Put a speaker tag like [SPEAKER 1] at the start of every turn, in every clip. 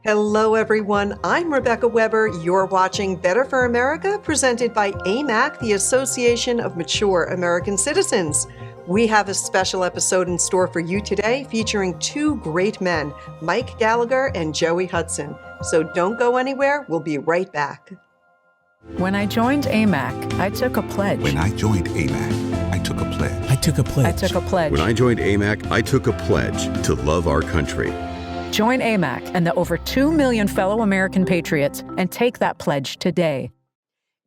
[SPEAKER 1] Hello, everyone. I'm Rebecca Weber. You're watching Better for America, presented by AMAC, the Association of Mature American Citizens. We have a special episode in store for you today featuring two great men, Mike Gallagher and Joey Hudson. So don't go anywhere. We'll be right back.
[SPEAKER 2] When I joined AMAC, I took a pledge.
[SPEAKER 3] When I joined AMAC, I took a pledge.
[SPEAKER 2] I took a pledge.
[SPEAKER 4] When I joined AMAC, I took a pledge to love our country.
[SPEAKER 2] Join AMAC and the over 2 million fellow American patriots and take that pledge today.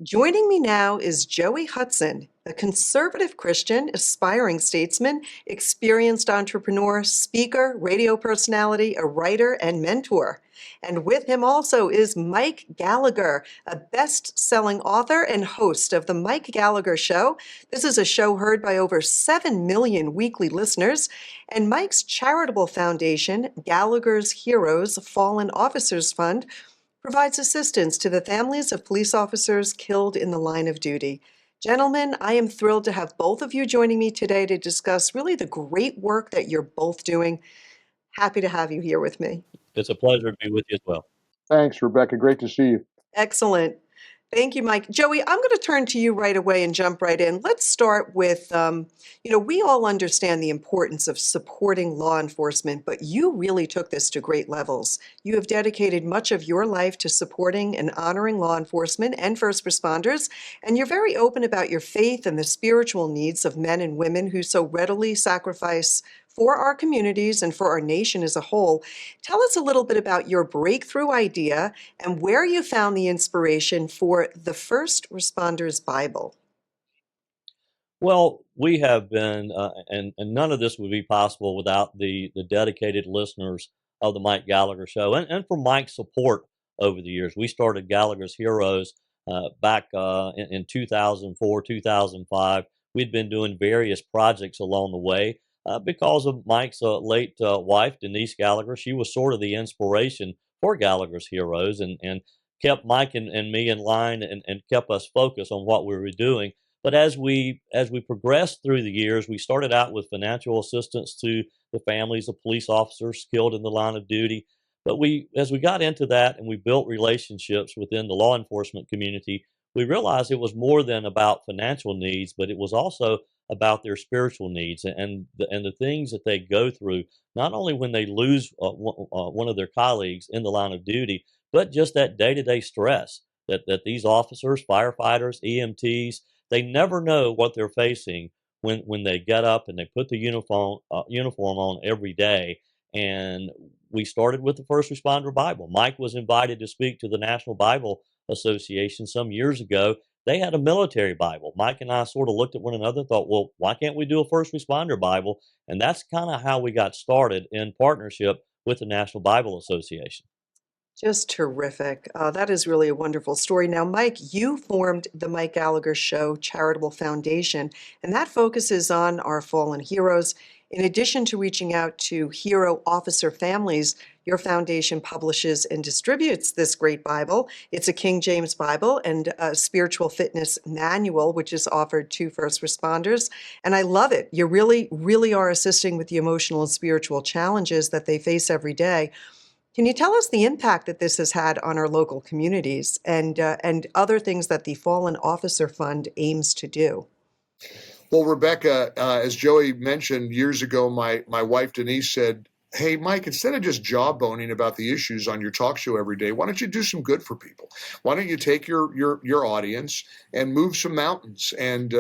[SPEAKER 1] Joining me now is Joey Hudson, a conservative Christian, aspiring statesman, experienced entrepreneur, speaker, radio personality, a writer, and mentor. And with him also is Mike Gallagher, a best-selling author and host of The Mike Gallagher Show. This is a show heard by over 7 million weekly listeners. And Mike's charitable foundation, Gallagher's Heroes Fallen Officers Fund, provides assistance to the families of police officers killed in the line of duty. Gentlemen, I am thrilled to have both of you joining me today to discuss really the great work that you're both doing. Happy to have you here with me.
[SPEAKER 5] It's a pleasure to be with you as well.
[SPEAKER 6] Thanks, Rebecca. Great to see you.
[SPEAKER 1] Excellent. Thank you, Mike. Joey, I'm going to turn to you right away and jump right in. Let's start with, we all understand the importance of supporting law enforcement, but you really took this to great levels. You have dedicated much of your life to supporting and honoring law enforcement and first responders, and you're very open about your faith and the spiritual needs of men and women who so readily sacrifice for our communities and for our nation as a whole. Tell us a little bit about your breakthrough idea and where you found the inspiration for the First Responders Bible.
[SPEAKER 5] Well, we have been, and none of this would be possible without the dedicated listeners of the Mike Gallagher Show and for Mike's support over the years. We started Gallagher's Heroes back in 2004, 2005. We'd been doing various projects along the way. Because of Mike's late wife, Denise Gallagher. She was sort of the inspiration for Gallagher's Heroes and kept Mike and me in line and kept us focused on what we were doing. But as we progressed through the years, we started out with financial assistance to the families of police officers killed in the line of duty. But as we got into that and we built relationships within the law enforcement community, we realized it was more than about financial needs, but it was also about their spiritual needs and the things that they go through, not only when they lose one of their colleagues in the line of duty, but just that day-to-day stress that these officers, firefighters, EMTs, they never know what they're facing when they get up and they put the uniform on every day. And we started with the First Responder Bible. Mike was invited to speak to the National Bible Association some years ago. They had a military Bible. Mike and I sort of looked at one another and thought, well, why can't we do a First Responder Bible? And that's kind of how we got started in partnership with the National Bible Association.
[SPEAKER 1] Just terrific. That is really a wonderful story. Now, Mike, you formed the Mike Gallagher Show Charitable Foundation, and that focuses on our fallen heroes. In addition to reaching out to hero officer families, your foundation publishes and distributes this great Bible. It's a King James Bible and a spiritual fitness manual, which is offered to first responders. And I love it. You really, really are assisting with the emotional and spiritual challenges that they face every day. Can you tell us the impact that this has had on our local communities and other things that the Fallen Officer Fund aims to do?
[SPEAKER 6] Well, Rebecca, as Joey mentioned years ago, my wife Denise said, hey, Mike, instead of just jawboning about the issues on your talk show every day, why don't you do some good for people? Why don't you take your audience and move some mountains and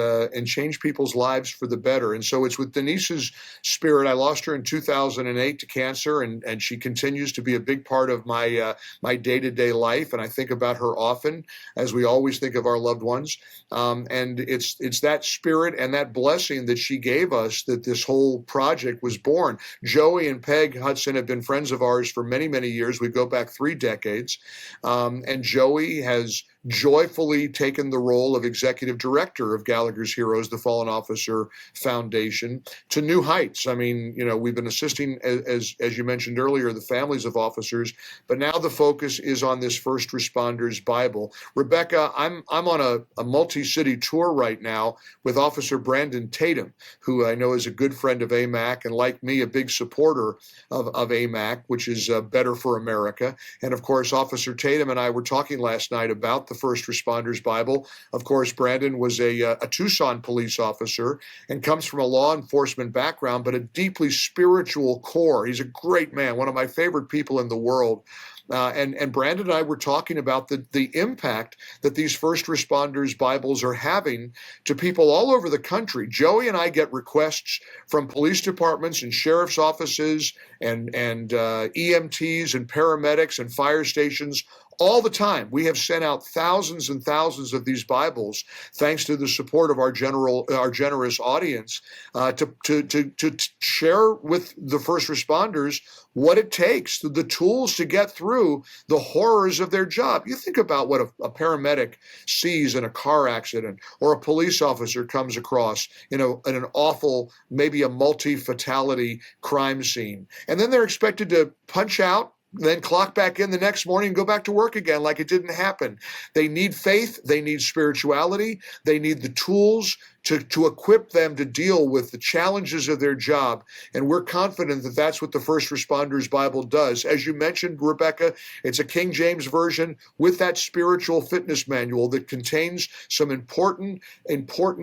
[SPEAKER 6] change people's lives for the better? And so it's with Denise's spirit. I lost her in 2008 to cancer, and she continues to be a big part of my day-to-day life. And I think about her often, as we always think of our loved ones. And it's that spirit and that blessing that she gave us that this whole project was born. Joey and Peg Hudson have been friends of ours for many, many years. We go back 3 decades. And Joey has joyfully taken the role of executive director of Gallagher's Heroes, the Fallen Officer Foundation, to new heights. I mean, we've been assisting, as you mentioned earlier, the families of officers, but now the focus is on this First Responders Bible. Rebecca, I'm on a multi-city tour right now with Officer Brandon Tatum, who I know is a good friend of AMAC and, like me, a big supporter of AMAC, which is Better for America. And of course, Officer Tatum and I were talking last night about the First Responders Bible. Of course, Brandon was a Tucson police officer and comes from a law enforcement background, but a deeply spiritual core. He's a great man, one of my favorite people in the world. And Brandon and I were talking about the impact that these First Responders Bibles are having to people all over the country. Joey and I get requests from police departments and sheriff's offices and EMTs and paramedics and fire stations all the time. We have sent out thousands and thousands of these Bibles, thanks to the support of our generous audience, to share with the first responders what it takes, the tools to get through the horrors of their job. You think about what a paramedic sees in a car accident, or a police officer comes across in an awful, maybe a multi-fatality crime scene. And then they're expected to punch out, then clock back in the next morning and go back to work again like it didn't happen. They need faith. They need spirituality. They need the tools to equip them to deal with the challenges of their job. And we're confident that that's what the First Responders Bible does. As you mentioned, Rebecca, it's a King James version with that spiritual fitness manual that contains some important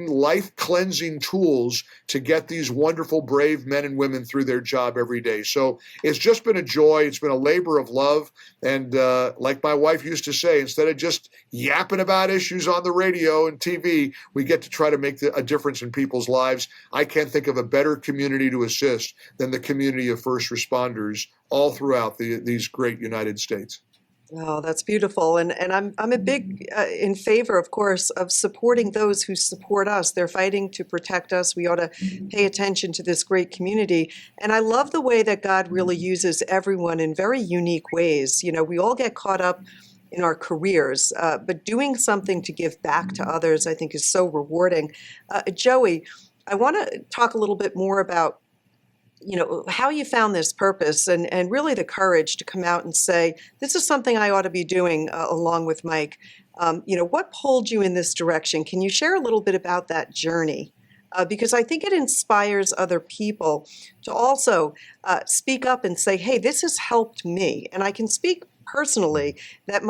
[SPEAKER 6] life-cleansing tools to get these wonderful, brave men and women through their job every day. So it's just been a joy. It's been a labor of love. And like my wife used to say, instead of just yapping about issues on the radio and TV, we get to try to make a difference in people's lives. I can't think of a better community to assist than the community of first responders all throughout these great United States.
[SPEAKER 1] Oh, that's beautiful. And I'm a big in favor, of course, of supporting those who support us. They're fighting to protect us. We ought to pay attention to this great community. And I love the way that God really uses everyone in very unique ways. We all get caught up in our careers, but doing something to give back to others, I think, is so rewarding. Joey, I want to talk a little bit more about how you found this purpose and really the courage to come out and say, this is something I ought to be doing along with Mike. What pulled you in this direction? Can you share a little bit about that journey? Because I think it inspires other people to also speak up and say, hey, this has helped me. And I can speak personally that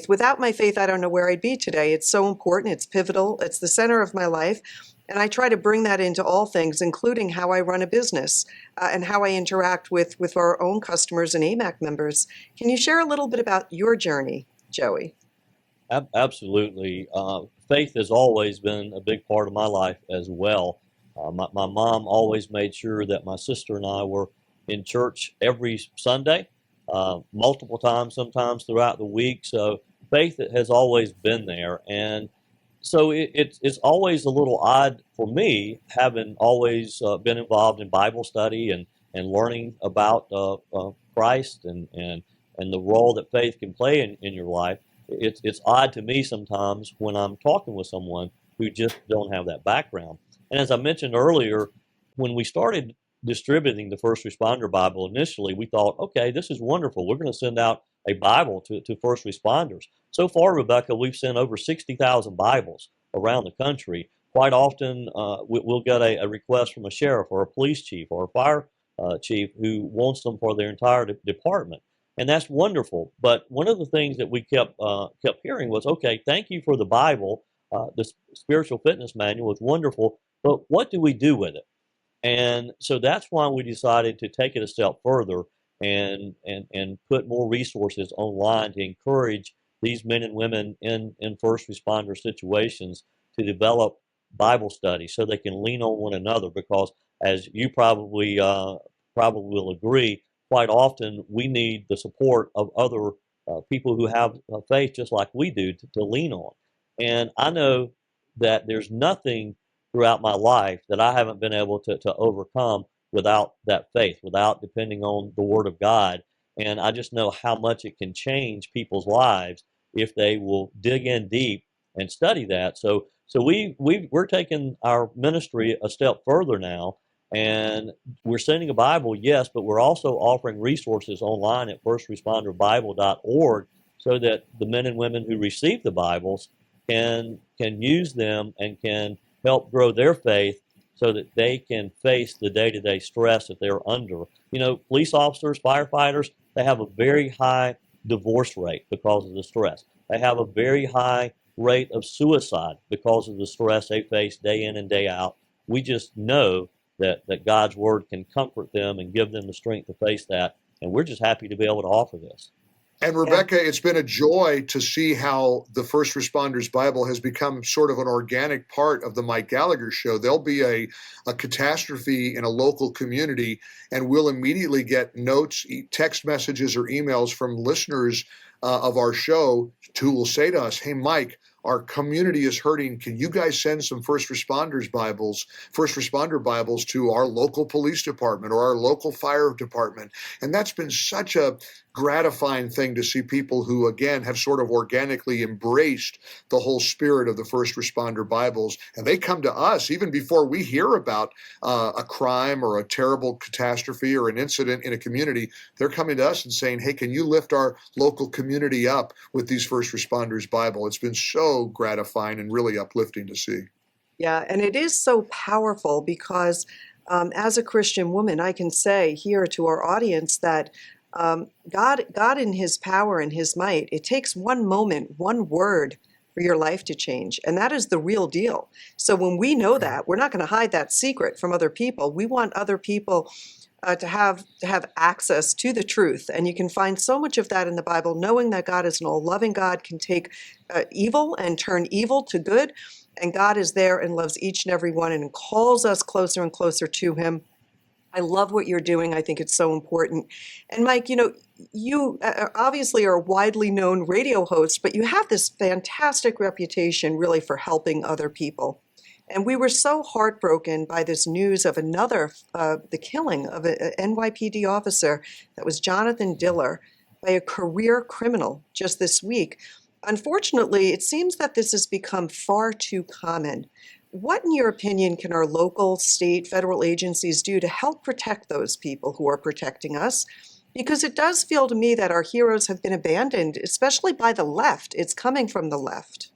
[SPEAKER 1] without my faith, I don't know where I'd be today. It's so important. It's pivotal. It's the center of my life. And I try to bring that into all things, including how I run a business and how I interact with our own customers and AMAC members. Can you share a little bit about your journey, Joey?
[SPEAKER 5] Absolutely. Faith has always been a big part of my life as well. My mom always made sure that my sister and I were in church every Sunday, multiple times, sometimes throughout the week. So faith has always been there. And so it's always a little odd for me, having always been involved in Bible study and learning about Christ and the role that faith can play in your life. It's odd to me sometimes when I'm talking with someone who just don't have that background. And as I mentioned earlier, when we started distributing the First Responder Bible initially, we thought, okay, this is wonderful. We're going to send out a Bible to first responders. So far, Rebecca, we've sent over 60,000 Bibles around the country. Quite often, we'll get a request from a sheriff or a police chief or a fire chief who wants them for their entire department. And that's wonderful. But one of the things that we kept hearing was, okay, thank you for the Bible. The spiritual fitness manual is wonderful, but what do we do with it? And so that's why we decided to take it a step further and put more resources online to encourage these men and women in first responder situations to develop Bible study so they can lean on one another. Because as you probably will agree, quite often we need the support of other people who have faith just like we do to lean on. And I know that there's nothing throughout my life that I haven't been able to overcome without that faith, without depending on the Word of God. And I just know how much it can change people's lives if they will dig in deep and study that. So we're taking our ministry a step further now, and we're sending a Bible, yes, but we're also offering resources online at firstresponderbible.org so that the men and women who receive the Bibles can use them and can help grow their faith so that they can face the day-to-day stress that they're under. You know, police officers, firefighters, they have a very high divorce rate because of the stress. They have a very high rate of suicide because of the stress they face day in and day out. We just know that God's word can comfort them and give them the strength to face that. And we're just happy to be able to offer this.
[SPEAKER 6] And Rebecca, it's been a joy to see how the First Responders Bible has become sort of an organic part of the Mike Gallagher Show. There'll be a catastrophe in a local community, and we'll immediately get notes, text messages, or emails from listeners of our show who will say to us, "Hey, Mike, our community is hurting. Can you guys send some first responder Bibles to our local police department or our local fire department?" And that's been such a gratifying thing to see people who, again, have sort of organically embraced the whole spirit of the first responder Bibles. And they come to us even before we hear about a crime or a terrible catastrophe or an incident in a community. They're coming to us and saying, "Hey, can you lift our local community up with these first responders Bible?" It's been so gratifying and really uplifting to see.
[SPEAKER 1] Yeah, and it is so powerful because as a Christian woman, I can say here to our audience that God in his power and his might, it takes one moment, one word for your life to change. And that is the real deal. So when we know that, we're not going to hide that secret from other people. We want other people to have access to the truth. And you can find so much of that in the Bible, knowing that God is an all-loving God, can take evil and turn evil to good. And God is there and loves each and every one and calls us closer and closer to him. I love what you're doing. I think it's so important. And Mike, you obviously are a widely known radio host, but you have this fantastic reputation really for helping other people. And we were so heartbroken by this news of the killing of an NYPD officer, that was Jonathan Diller, by a career criminal just this week. Unfortunately, it seems that this has become far too common. What, in your opinion, can our local, state, federal agencies do to help protect those people who are protecting us? Because it does feel to me that our heroes have been abandoned, especially by the left. It's coming from the left.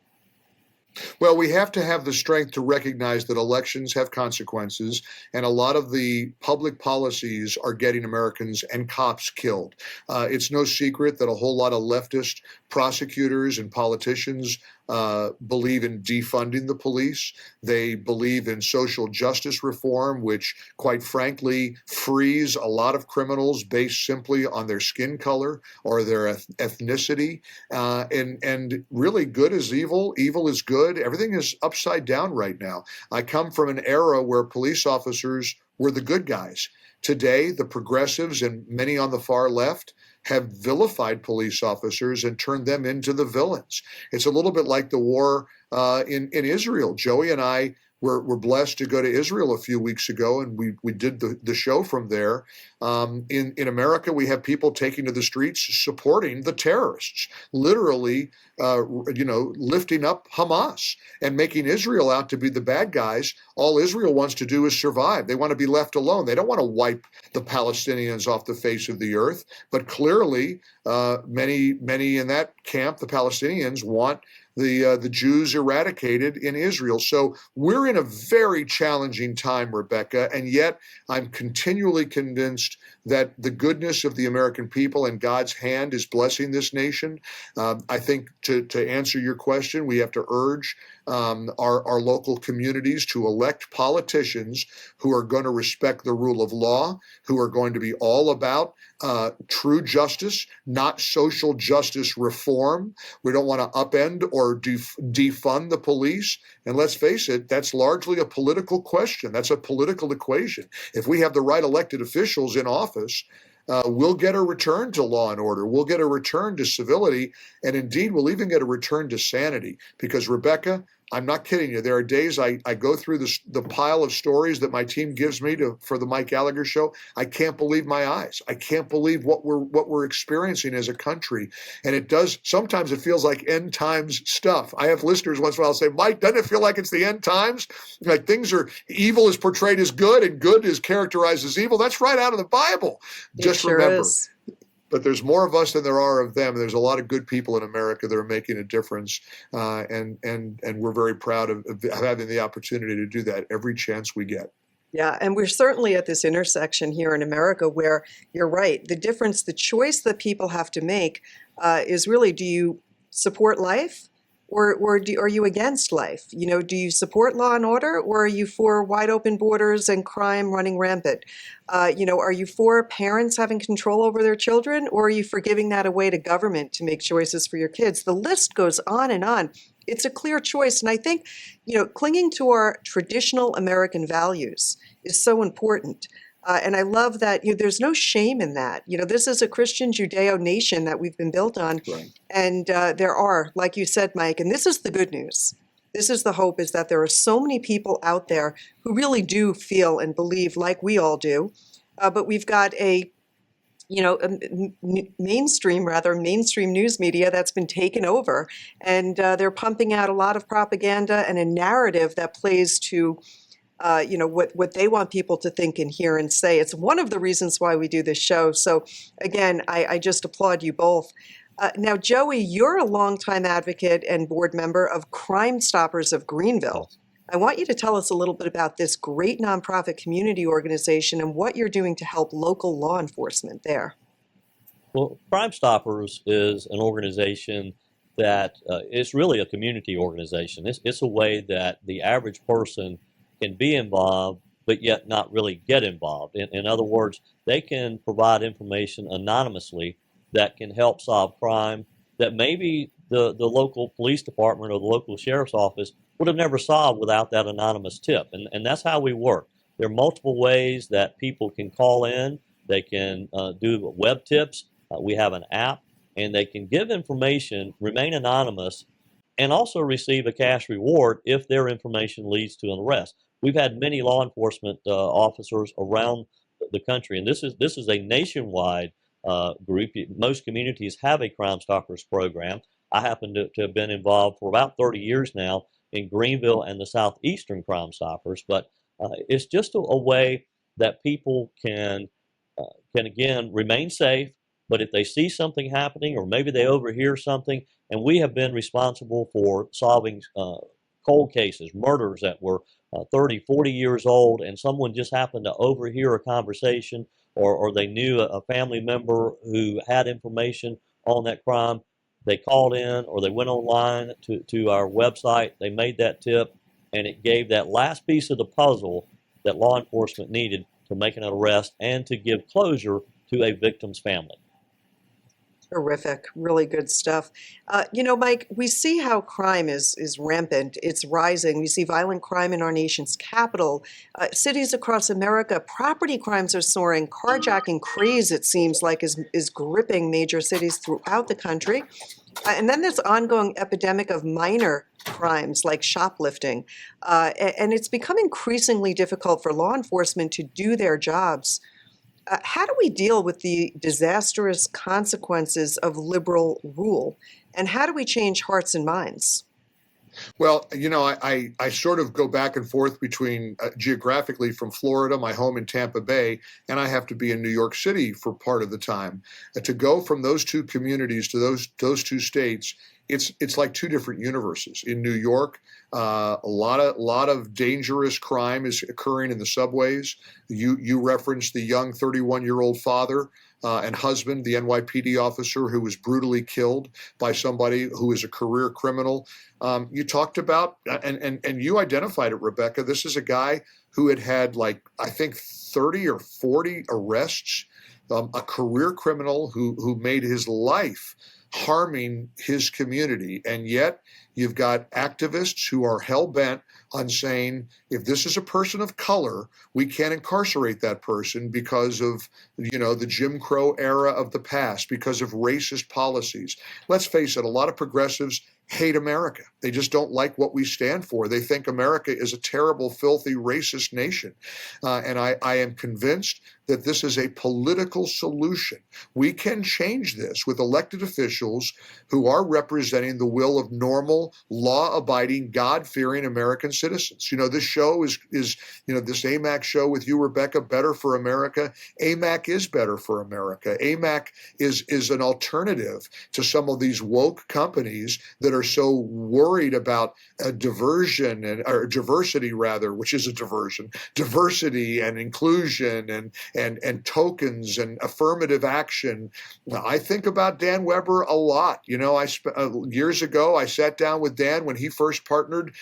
[SPEAKER 6] Well, we have to have the strength to recognize that elections have consequences, and a lot of the public policies are getting Americans and cops killed. It's no secret that a whole lot of leftist prosecutors and politicians believe in defunding the police. They believe in social justice reform, which, quite frankly, frees a lot of criminals based simply on their skin color or their ethnicity. And really, good is evil, evil is good. Everything is upside down right now. I come from an era where police officers were the good guys. Today, the progressives and many on the far left have vilified police officers and turned them into the villains. It's a little bit like the war in Israel. Joey and I were blessed to go to Israel a few weeks ago, and we did the show from there. In America, we have people taking to the streets supporting the terrorists, literally, lifting up Hamas and making Israel out to be the bad guys. All Israel wants to do is survive. They want to be left alone. They don't want to wipe the Palestinians off the face of the earth. But clearly, many in that camp, the Palestinians, want the Jews eradicated in Israel. So we're in a very challenging time, Rebecca, and yet I'm continually convinced that the goodness of the American people and God's hand is blessing this nation. I think to answer your question, we have to urge our local communities to elect politicians who are going to respect the rule of law, who are going to be all about true justice, not social justice reform. We don't want to upend or defund the police. And let's face it, that's largely a political question. That's a political equation. If we have the right elected officials in office, we'll get a return to law and order. We'll get a return to civility. And indeed, we'll even get a return to sanity. Because, Rebecca, I'm not kidding you. There are days I go through the pile of stories that my team gives me for the Mike Gallagher Show. I can't believe my eyes. I can't believe what we're experiencing as a country. And sometimes it feels like end times stuff. I have listeners once in a while say, Mike, doesn't it feel like it's the end times? Like evil is portrayed as good and good is characterized as evil. That's right out of the Bible. Just
[SPEAKER 1] sure
[SPEAKER 6] remember.
[SPEAKER 1] is.
[SPEAKER 6] But there's more of us than there are of them. There's a lot of good people in America that are making a difference, and we're very proud of having the opportunity to do that every chance we get.
[SPEAKER 1] Yeah, and we're certainly at this intersection here in America where you're right. The choice that people have to make is really, do you support life or are you against life? Do you support law and order, or are you for wide open borders and crime running rampant? Are you for parents having control over their children, or are you for giving that away to government to make choices for your kids? The list goes on and on. It's a clear choice. And I think, clinging to our traditional American values is so important. And I love that there's no shame in that. This is a Christian Judeo nation that we've been built on.
[SPEAKER 6] Right.
[SPEAKER 1] And there are, like you said, Mike, and this is the good news. This is the hope, is that there are so many people out there who really do feel and believe like we all do. But we've got a mainstream news media that's been taken over, and they're pumping out a lot of propaganda and a narrative that plays to what they want people to think and hear and say. It's one of the reasons why we do this show. So again, I just applaud you both. Now, Joey, you're a longtime advocate and board member of Crime Stoppers of Greenville. I want you to tell us a little bit about this great nonprofit community organization and what you're doing to help local law enforcement there.
[SPEAKER 5] Well, Crime Stoppers is an organization that is really a community organization. It's a way that the average person can be involved, but yet not really get involved. In other words, they can provide information anonymously that can help solve crime that maybe the local police department or the local sheriff's office would have never solved without that anonymous tip. And that's how we work. There are multiple ways that people can call in. They can do web tips. We have an app, and they can give information, remain anonymous, and also receive a cash reward if their information leads to an arrest. We've had many law enforcement officers around the country, and this is a nationwide group. Most communities have a Crime Stoppers program. I happen to have been involved for about 30 years now in Greenville and the Southeastern Crime Stoppers, but it's just a way that people can again remain safe. But if they see something happening, or maybe they overhear something, and we have been responsible for solving cold cases, murders that were 30, 40 years old, and someone just happened to overhear a conversation, or they knew a family member who had information on that crime. They called in, or they went online to our website, they made that tip, and it gave that last piece of the puzzle that law enforcement needed to make an arrest and to give closure to a victim's family.
[SPEAKER 1] Terrific. Really good stuff. Mike, we see how crime is rampant. It's rising. We see violent crime in our nation's capital. Cities across America, property crimes are soaring. Carjacking craze, it seems like, is gripping major cities throughout the country. And then this ongoing epidemic of minor crimes like shoplifting. And it's become increasingly difficult for law enforcement to do their jobs. How do we deal with the disastrous consequences of liberal rule? And how do we change hearts and minds?
[SPEAKER 6] Well, I sort of go back and forth between geographically from Florida, my home in Tampa Bay, and I have to be in New York City for part of the time. To go from those two communities to those two states, it's like two different universes. In New York, a lot of dangerous crime is occurring in the subways. You referenced the young 31-year-old father and husband, the NYPD officer who was brutally killed by somebody who is a career criminal. You talked about, and you identified it, Rebecca. This is a guy who had like, I think 30 or 40 arrests, a career criminal who made his life harming his community. And yet you've got activists who are hell-bent on saying, if this is a person of color, we can't incarcerate that person because of, the Jim Crow era of the past, because of racist policies. Let's face it, a lot of progressives hate America. They just don't like what we stand for. They think America is a terrible, filthy, racist nation. And I am convinced that this is a political solution. We can change this with elected officials who are representing the will of normal, law-abiding, God-fearing American citizens. This show is this AMAC show with you, Rebecca, Better for America. AMAC is better for America. AMAC is an alternative to some of these woke companies that are so worried about diversion or diversity, rather, which is a diversion, diversity and inclusion and tokens and affirmative action. I think about Dan Weber a lot. Years ago, I sat down with Dan when he first partnered.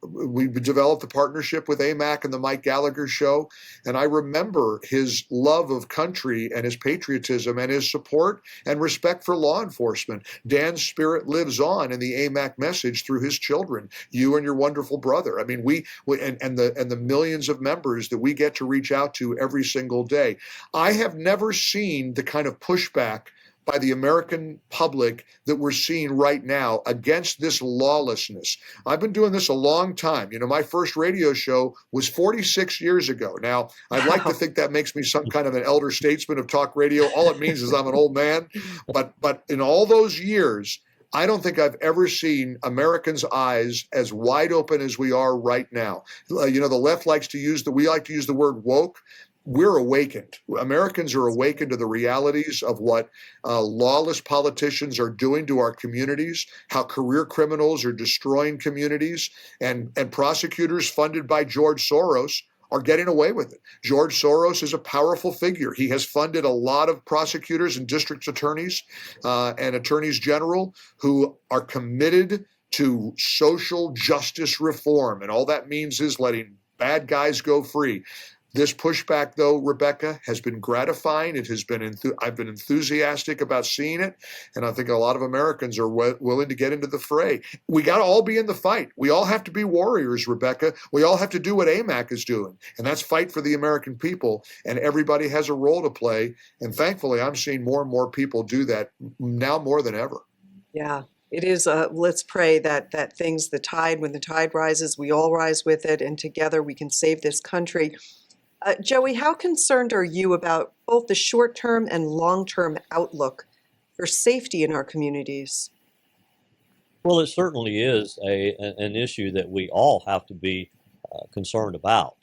[SPEAKER 6] We developed a partnership with AMAC and the Mike Gallagher Show. And I remember his love of country and his patriotism and his support and respect for law enforcement. Dan's spirit lives on in the AMAC message through his children, you and your wonderful brother. I mean, we and the millions of members that we get to reach out to every single day. I have never seen the kind of pushback by the American public that we're seeing right now against this lawlessness. I've been doing this a long time. My first radio show was 46 years ago. Now, I'd like to think that makes me some kind of an elder statesman of talk radio. All it means is I'm an old man. But in all those years, I don't think I've ever seen Americans' eyes as wide open as we are right now. The left likes to use we like to use the word woke. We're awakened. Americans are awakened to the realities of what lawless politicians are doing to our communities, how career criminals are destroying communities, and prosecutors funded by George Soros are getting away with it. George Soros is a powerful figure. He has funded a lot of prosecutors and district attorneys and attorneys general who are committed to social justice reform. And all that means is letting bad guys go free. This pushback, though, Rebecca, has been gratifying. I've been enthusiastic about seeing it, and I think a lot of Americans are willing to get into the fray. We got to all be in the fight. We all have to be warriors, Rebecca. We all have to do what AMAC is doing, and that's fight for the American people, and everybody has a role to play, and thankfully I'm seeing more and more people do that now more than ever.
[SPEAKER 1] Yeah. It is, let's pray that when the tide rises, we all rise with it, and together we can save this country. Joey, how concerned are you about both the short-term and long-term outlook for safety in our communities?
[SPEAKER 5] Well, it certainly is an issue that we all have to be concerned about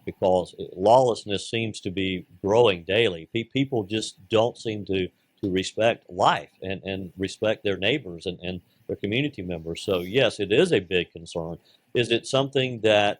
[SPEAKER 5] because lawlessness seems to be growing daily. People just don't seem to respect life and respect their neighbors and their community members. So yes, it is a big concern. Is it something that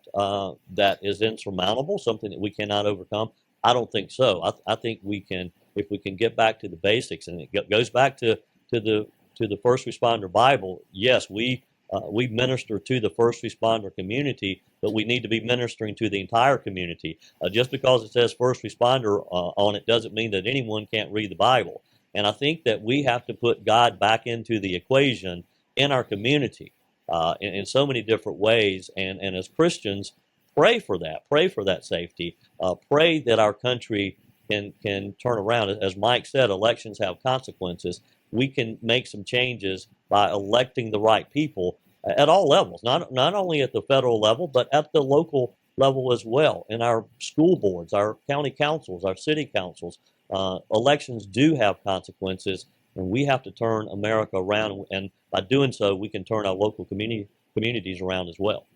[SPEAKER 5] is insurmountable, something that we cannot overcome? I don't think so. I think we can, if we can get back to the basics, and it goes back to the first responder Bible. Yes, we minister to the first responder community, but we need to be ministering to the entire community. Just because it says first responder on it doesn't mean that anyone can't read the Bible. And I think that we have to put God back into the equation in our community. In so many different ways, and as Christians, pray for that safety, pray that our country can turn around. As Mike said, elections have consequences. We can make some changes by electing the right people at all levels, not only at the federal level, but at the local level as well, in our school boards, our county councils, our city councils. Elections do have consequences, and we have to turn America around, and by doing so, we can turn our local communities around as well.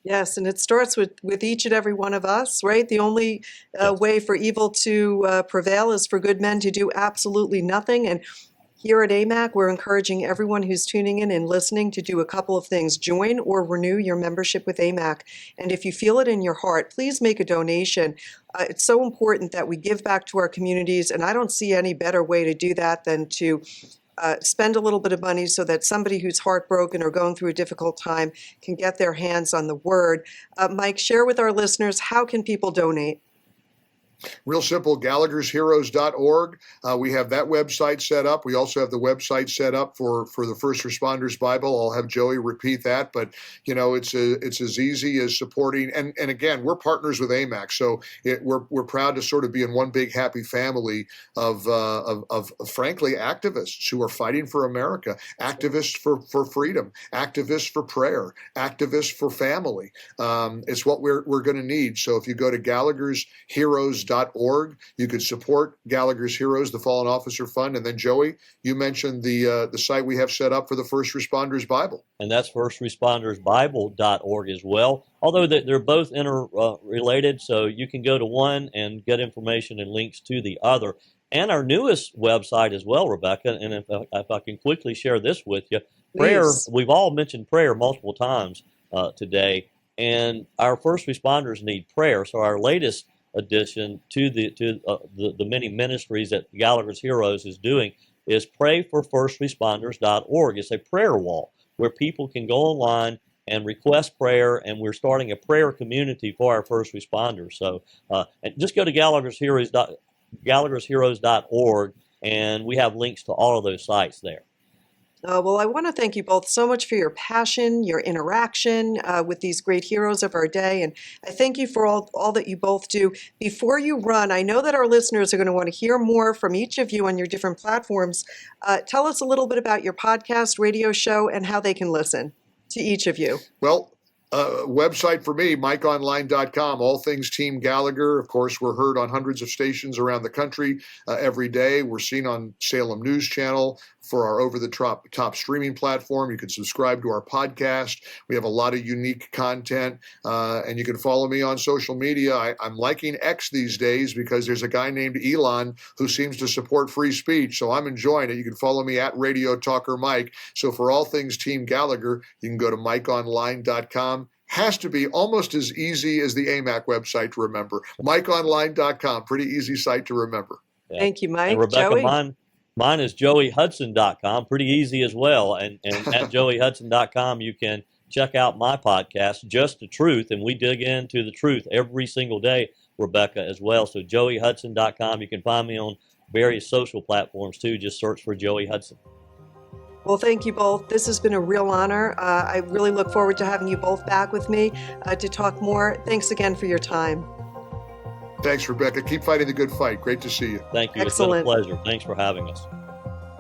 [SPEAKER 1] Yes, and it starts with each and every one of us, right? The only way for evil to prevail is for good men to do absolutely nothing. And here at AMAC, we're encouraging everyone who's tuning in and listening to do a couple of things. Join or renew your membership with AMAC. And if you feel it in your heart, please make a donation. It's so important that we give back to our communities, and I don't see any better way to do that than to spend a little bit of money so that somebody who's heartbroken or going through a difficult time can get their hands on the Word. Mike, share with our listeners, how can people donate?
[SPEAKER 6] Real simple, Gallagher'sHeroes.org. We have that website set up. We also have the website set up for the First Responders Bible. I'll have Joey repeat that, but it's as easy as supporting. And again, we're partners with AMAC, so we're proud to sort of be in one big happy family of frankly activists who are fighting for America, activists for freedom, activists for prayer, activists for family. It's what we're going to need. So if you go to Gallagher'sHeroes.org, you could support Gallagher's Heroes, the Fallen Officer Fund. And then, Joey, you mentioned the site we have set up for the First Responders Bible.
[SPEAKER 5] And that's firstrespondersbible.org as well. Although they're both interrelated, so you can go to one and get information and links to the other. And our newest website as well, Rebecca, and if I can quickly share this with you, prayer,
[SPEAKER 1] Please.
[SPEAKER 5] we've all mentioned prayer multiple times today, and our first responders need prayer. So our latest addition to the many ministries that Gallagher's Heroes is doing is prayforfirstresponders.org. It's a prayer wall where people can go online and request prayer, and we're starting a prayer community for our first responders. So and just go to Gallagher'sHeroes.org, and we have links to all of those sites there.
[SPEAKER 1] Well, I want to thank you both so much for your passion, your interaction with these great heroes of our day. And I thank you for all that you both do. Before you run, I know that our listeners are going to want to hear more from each of you on your different platforms. Tell us a little bit about your podcast, radio show, and how they can listen to each of you.
[SPEAKER 6] Well, website for me, MikeOnline.com, all things Team Gallagher. Of course, we're heard on hundreds of stations around the country every day. We're seen on Salem News Channel for our over-the-top streaming platform. You can subscribe to our podcast. We have a lot of unique content, and you can follow me on social media. I'm liking X these days because there's a guy named Elon who seems to support free speech, so I'm enjoying it. You can follow me at Radio Talker Mike. So for all things Team Gallagher, you can go to MikeOnline.com. Has to be almost as easy as the AMAC website to remember. MikeOnline.com, pretty easy site to remember.
[SPEAKER 5] Yeah.
[SPEAKER 1] Thank you, Mike.
[SPEAKER 5] And Rebecca,
[SPEAKER 1] Joey?
[SPEAKER 5] mine is joeyhudson.com, pretty easy as well. And at joeyhudson.com, you can check out my podcast, Just the Truth, and we dig into the truth every single day, Rebecca, as well. So joeyhudson.com, you can find me on various social platforms too. Just search for Joey Hudson.
[SPEAKER 1] Well, thank you both. This has been a real honor. I really look forward to having you both back with me to talk more. Thanks again for your time.
[SPEAKER 6] Thanks, Rebecca. Keep fighting the good fight. Great to see you.
[SPEAKER 5] Thank you.
[SPEAKER 1] Excellent.
[SPEAKER 5] It's been a pleasure. Thanks for having us.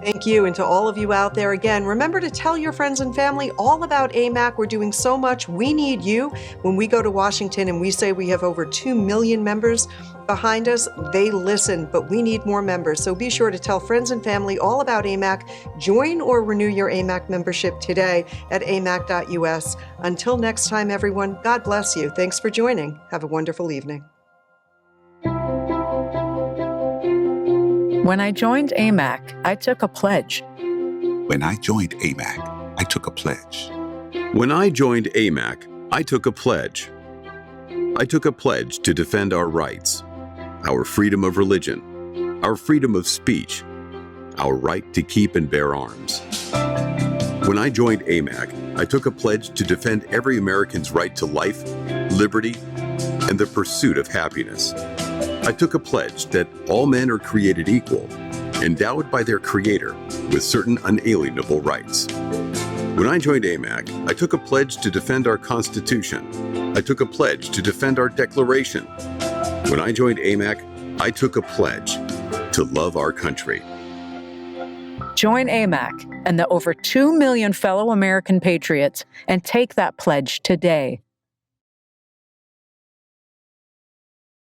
[SPEAKER 1] Thank you. And to all of you out there, again, remember to tell your friends and family all about AMAC. We're doing so much. We need you. When we go to Washington and we say we have over 2 million members behind us, they listen, but we need more members. So be sure to tell friends and family all about AMAC. Join or renew your AMAC membership today at amac.us. Until next time, everyone, God bless you. Thanks for joining. Have a wonderful evening.
[SPEAKER 2] When I joined AMAC, I took a pledge.
[SPEAKER 3] When I joined AMAC, I took a pledge.
[SPEAKER 4] When I joined AMAC, I took a pledge. I took a pledge to defend our rights, our freedom of religion, our freedom of speech, our right to keep and bear arms. When I joined AMAC, I took a pledge to defend every American's right to life, liberty, and the pursuit of happiness. I took a pledge that all men are created equal, endowed by their Creator with certain unalienable rights. When I joined AMAC, I took a pledge to defend our Constitution. I took a pledge to defend our Declaration. When I joined AMAC, I took a pledge to love our country.
[SPEAKER 2] Join AMAC and the over 2 million fellow American patriots and take that pledge today.